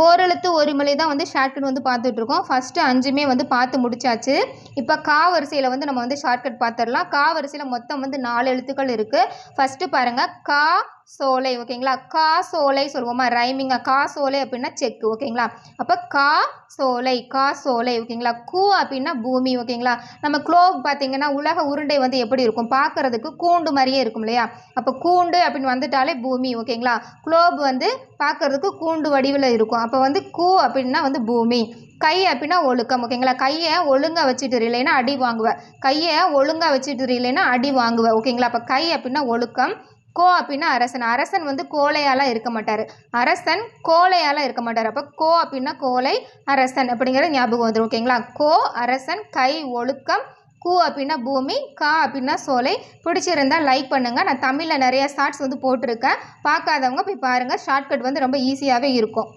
ஓரெழுத்து ஒரு மொழி தான் வந்து ஷார்ட்கட் வந்து பார்த்துட்ருக்கோம். ஃபஸ்ட்டு 5மே வந்து பார்த்து முடிச்சாச்சு. இப்போ கா வரிசையில் வந்து நம்ம வந்து ஷார்ட்கட் பார்த்துடலாம். கா வரிசையில் மொத்தம் வந்து 4 எழுத்துக்கள் இருக்குது. ஃபஸ்ட்டு பாருங்கள், கா சோலை. ஓகேங்களா? கா சோலை சொல்லுவோமா ரைமிங்கா? கா சோலை அப்படின்னா செக்கு. ஓகேங்களா? அப்போ கா சோலை, கா சோலை. ஓகேங்களா? கூ அப்படின்னா பூமி. ஓகேங்களா? நம்ம குளோப் பார்த்தீங்கன்னா உலக உருண்டை வந்து எப்படி இருக்கும்? பார்க்கறதுக்கு கூண்டு மாதிரியே இருக்கும் இல்லையா? அப்போ கூண்டு அப்படின்னு வந்துட்டாலே பூமி. ஓகேங்களா? குளோப் வந்து பார்க்கறதுக்கு கூண்டு வடிவில் இருக்கும். அப்போ வந்து கூ அப்படின்னா வந்து பூமி. கை அப்படின்னா ஒழுக்கம். ஓகேங்களா? கையை ஒழுங்காக வச்சுட்டு இல்லைன்னா அடி வாங்குவேன். கையை ஒழுங்காக வச்சுட்டு இல்லைன்னா அடி வாங்குவேன். ஓகேங்களா? அப்போ கை அப்படின்னா ஒழுக்கம். கோ அப்படின்னா அரசன். அரசன் வந்து கோழையாலாம் இருக்க மாட்டார். அரசன் கோழையாலாம் இருக்க மாட்டார். அப்போ கோ அப்படின்னா கோழை, அரசன் அப்படிங்கிறது ஞாபகம் வந்துடும். ஓகேங்களா? கோ அரசன், கை ஒழுக்கம், கூ அப்படின்னா பூமி, கா அப்படின்னா சோலை. பிடிச்சிருந்தால் லைக் பண்ணுங்கள். நான் தமிழில் நிறைய ஷார்ட்ஸ் வந்து போட்டிருக்கேன். பார்க்காதவங்க போய் பாருங்கள். ஷார்ட்கட் வந்து ரொம்ப ஈஸியாகவே இருக்கும்.